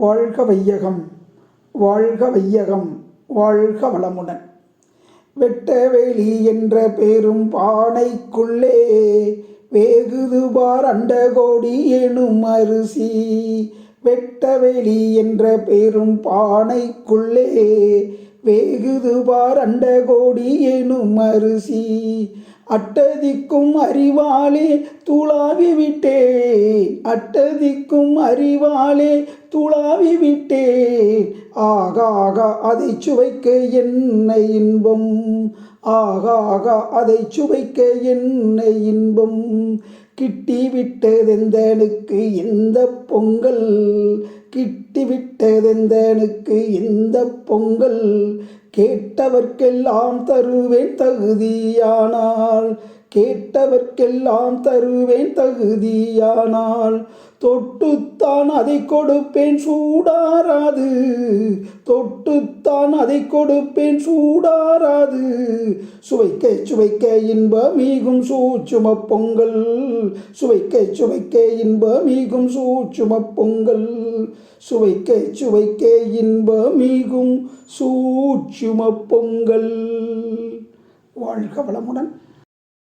வாழ்க வையகம், வாழ்க வையகம், வாழ்க வளமுடன். வெட்டவெளி என்ற பெரும் பானைக்குள்ளே வேகுதுபார் அண்டகோடி எனும் அரிசி. வெட்டவெளி என்ற பெரும் பானைக்குள்ளே வேகுதுபார் அண்டகோடி எனும் அரிசி. அட்டதிக்கும் அறிவாலே துளாவி விட்டேன், அட்டதிக்கும் அறிவாலே துளாவி விட்டேன். ஆகாக அதை சுவைக்க என்ன இன்பம், ஆகாக அதை சுவைக்க என்ன இன்பம். கிட்டிவிட்டதெந்தனுக்கு இந்த பொங்கல், கிட்டிவிட்டதெந்தனுக்கு இந்த பொங்கல். கேட்டவர்க்கெல்லாம் தருவேன் தகுதியானால், கேட்டவர்க்கெல்லாம் தருவேன் தகுதியானால். தொட்டுத்தான் அதை கொடுப்பேன் சூடாராது, தொட்டுத்தான் அதை கொடுப்பேன் சூடாராது. சுவைக்க சுவைக்க இன்பமீகும் சூட்சும பொங்கல், சுவைக்க சுவைக்க இன்பமீகும் சூட்சும பொங்கல். சுவைக்க சுவைக்க இன்பமீகும் சூட்சும பொங்கல். வாழ்க வளமுடன்.